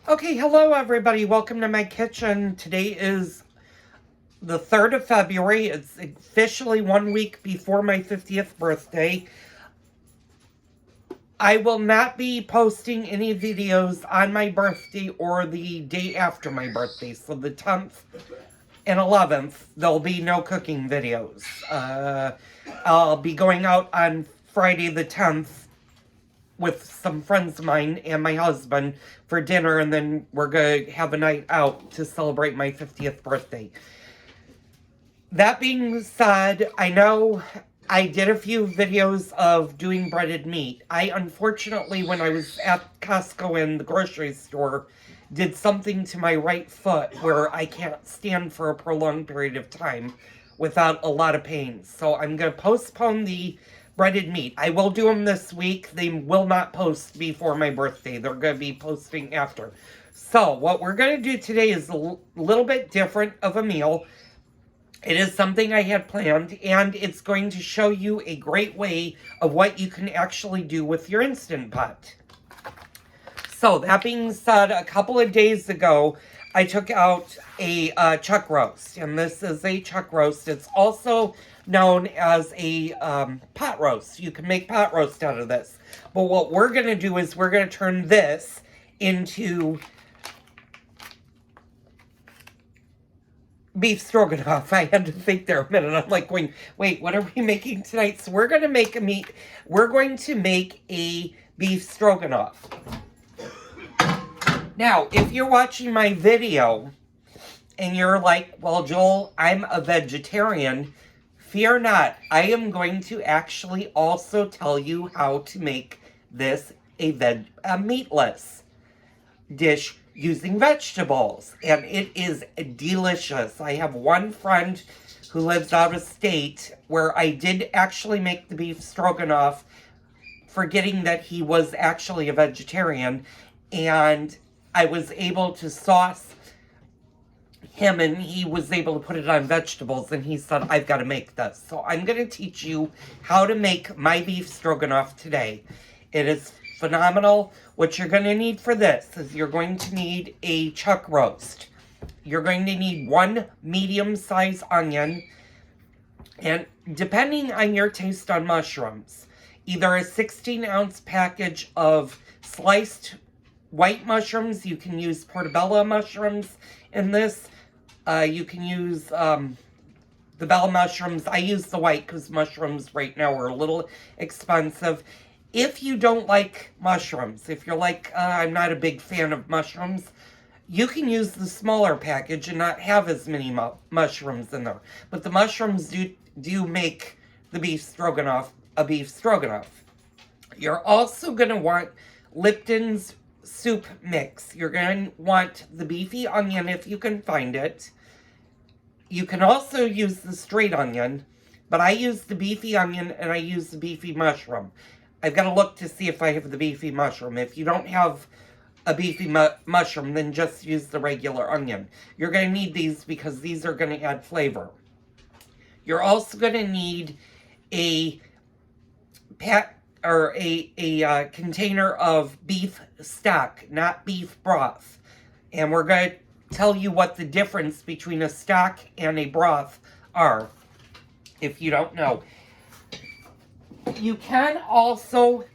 Okay, hello everybody. Welcome to my kitchen. Today is the 3rd of February. It's officially 1 week before my 50th birthday. I will not be posting any videos on my birthday or the day after my birthday. So the 10th and 11th, there'll be no cooking videos. I'll be going out on Friday the 10th with some friends of mine and my husband for dinner, and then we're going to have a night out to celebrate my 50th birthday. That being said, I know I did a few videos of doing breaded meat. I unfortunately, when I was at Costco in the grocery store, did something to my right foot where I can't stand for a prolonged period of time without a lot of pain. So I'm going to postpone the breaded meat. I will do them this week. They will not post before my birthday. They're going to be posting after. So what we're going to do today is a little bit different of a meal. It is something I had planned, and it's going to show you a great way of what you can actually do with your Instant Pot. So that being said, a couple of days ago, I took out a chuck roast, and this is a chuck roast. It's also known as a pot roast. You can make pot roast out of this. But what we're going to do is we're going to turn this into beef stroganoff. I had to think there a minute. I'm like going, wait, what are we making tonight? So we're going to make a beef stroganoff. Now, if you're watching my video and you're like, well, Joel, I'm a vegetarian, fear not. I am going to actually also tell you how to make this a meatless dish using vegetables. And it is delicious. I have one friend who lives out of state where I did actually make the beef stroganoff, forgetting that he was actually a vegetarian, and I was able to sauce him, and he was able to put it on vegetables, and he said, I've got to make this. So I'm going to teach you how to make my beef stroganoff today. It is phenomenal. What you're going to need for this is you're going to need a chuck roast. You're going to need one medium-sized onion, and depending on your taste on mushrooms, either a 16-ounce package of sliced white mushrooms. You can use portobello mushrooms in this. You can use the bell mushrooms. I use the white because mushrooms right now are a little expensive. If you don't like mushrooms, if you're like, I'm not a big fan of mushrooms, you can use the smaller package and not have as many mushrooms in there. But the mushrooms do make the beef stroganoff a beef stroganoff. You're also going to want Lipton's soup mix. You're going to want the beefy onion if you can find it. You can also use the straight onion, but I use the beefy onion and I use the beefy mushroom. I've got to look to see if I have the beefy mushroom. If you don't have a beefy mushroom, then just use the regular onion. You're going to need these because these are going to add flavor. You're also going to need a container of beef stock, not beef broth. And we're going to tell you what the difference between a stock and a broth are, if you don't know. You can also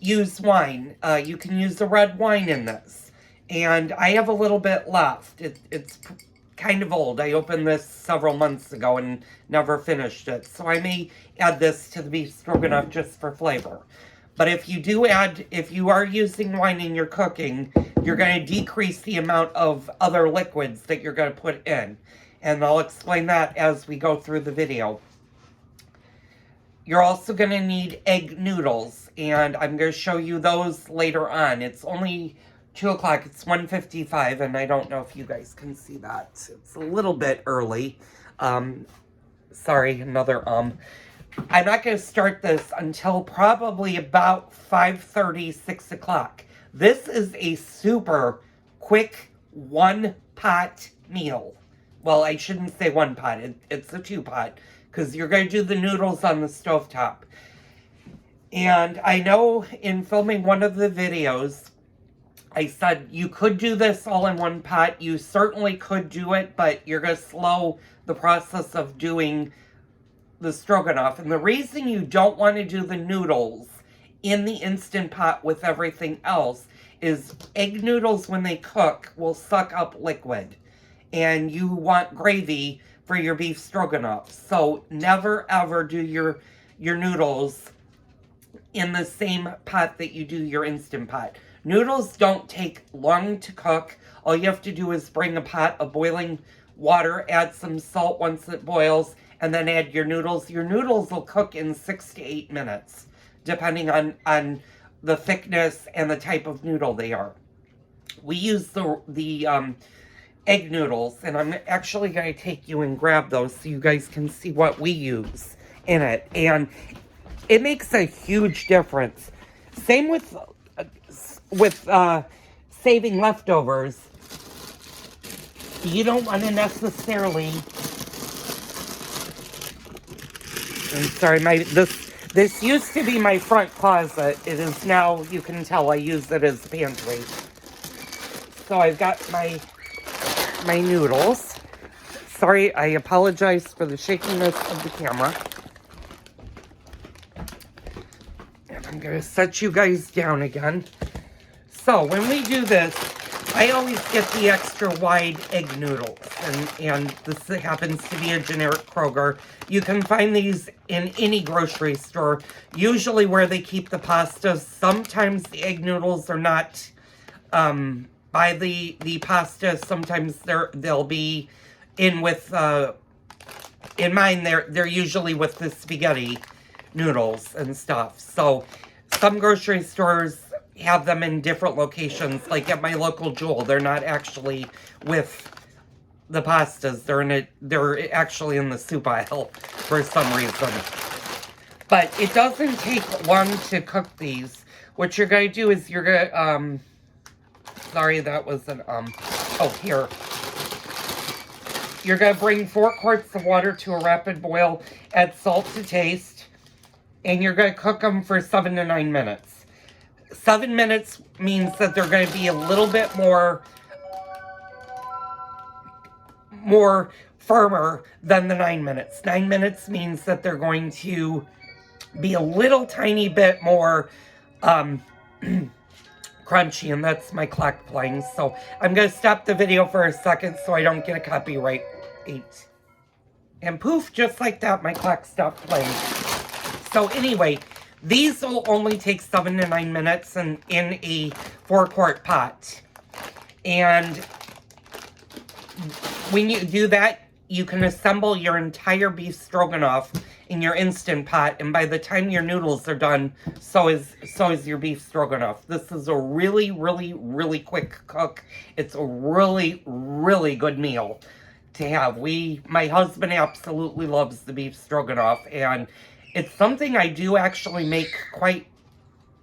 use wine. You can use the red wine in this. And I have a little bit left. It's kind of old. I opened this several months ago and never finished it. So I may add this to the beef stroganoff just for flavor. But if you are using wine in your cooking, you're going to decrease the amount of other liquids that you're going to put in. And I'll explain that as we go through the video. You're also going to need egg noodles, and I'm going to show you those later on. It's only 2 o'clock. It's 1:55, and I don't know if you guys can see that. It's a little bit early. Sorry, another I'm not going to start this until probably about 5:30, 6 o'clock. This is a super quick one-pot meal. Well, I shouldn't say one pot. It's a two-pot, because you're going to do the noodles on the stovetop. And I know in filming one of the videos, I said you could do this all in one pot. You certainly could do it, but you're going to slow the process of doing the stroganoff. And the reason you don't want to do the noodles in the Instant Pot with everything else is egg noodles, when they cook, will suck up liquid. And you want gravy for your beef stroganoff. So never ever do your noodles in the same pot that you do your Instant Pot. Noodles don't take long to cook. All you have to do is bring a pot of boiling water, add some salt once it boils, and then add your noodles. Your noodles will cook in 6 to 8 minutes, depending on the thickness and the type of noodle they are. We use the egg noodles, and I'm actually going to take you and grab those so you guys can see what we use in it. And it makes a huge difference. Same with saving leftovers. You don't want to necessarily... I'm sorry, this used to be my front closet. It is now, you can tell, I use it as a pantry. So I've got my noodles. Sorry, I apologize for the shakiness of the camera. And I'm going to set you guys down again. So when we do this, I always get the extra wide egg noodles, and this happens to be a generic Kroger. You can find these in any grocery store, usually where they keep the pasta. Sometimes the egg noodles are not by the pasta. Sometimes they'll be in with, in mine, they're usually with the spaghetti noodles and stuff. So some grocery stores have them in different locations, like at my local Jewel. They're not actually with the pastas. They're actually in the soup aisle for some reason. But it doesn't take long to cook these. What you're going to do is you're going to, sorry, that was an, oh, here. You're going to bring 4 quarts of water to a rapid boil, add salt to taste, and you're going to cook them for 7 to 9 minutes. 7 minutes means that they're going to be a little bit more firmer than the 9 minutes. 9 minutes means that they're going to be a little tiny bit more crunchy, and that's my clock playing. So I'm going to stop the video for a second so I don't get a copyright. And poof, just like that, my clock stopped playing. So anyway, these will only take 7 to 9 minutes in a 4-quart pot. And when you do that, you can assemble your entire beef stroganoff in your Instant Pot. And by the time your noodles are done, so is your beef stroganoff. This is a really, really, really quick cook. It's a really, really good meal to have. My husband absolutely loves the beef stroganoff, and it's something I do actually make quite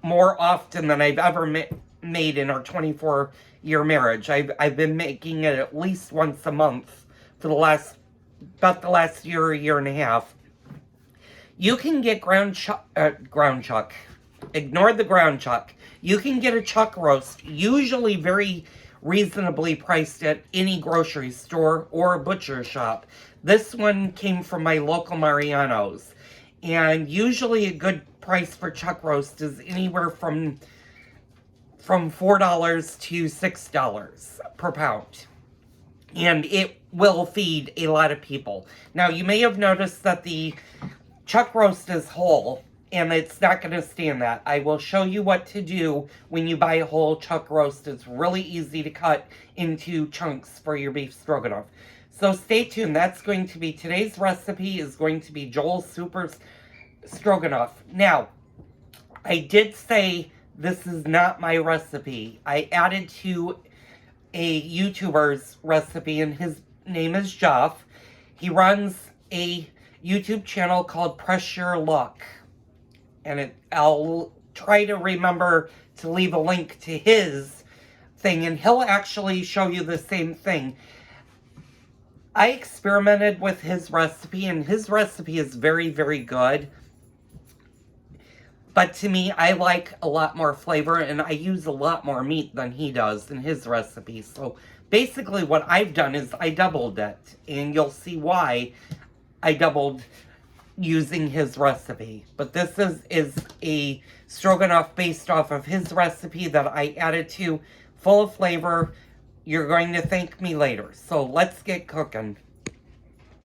more often than I've ever made in our 24-year marriage. I've been making it at least once a month for the last year and a half. You can get ground chuck. Ignore the ground chuck. You can get a chuck roast, usually very reasonably priced at any grocery store or a butcher shop. This one came from my local Mariano's. And usually a good price for chuck roast is anywhere from $4 to $6 per pound. And it will feed a lot of people. Now, you may have noticed that the chuck roast is whole, and it's not going to stand that. I will show you what to do when you buy a whole chuck roast. It's really easy to cut into chunks for your beef stroganoff. So stay tuned. That's going to be, today's recipe is going to be Joel's Super Stroganoff. Now, I did say this is not my recipe. I added to a YouTuber's recipe, and his name is Jeff. He runs a YouTube channel called Press Your Luck. And I'll try to remember to leave a link to his thing, and he'll actually show you the same thing. I experimented with his recipe, and his recipe is very, very good. But to me, I like a lot more flavor, and I use a lot more meat than he does in his recipe. So basically what I've done is I doubled it, and you'll see why I doubled using his recipe. But this is a stroganoff based off of his recipe that I added to, full of flavor. You're going to thank me later. So let's get cooking.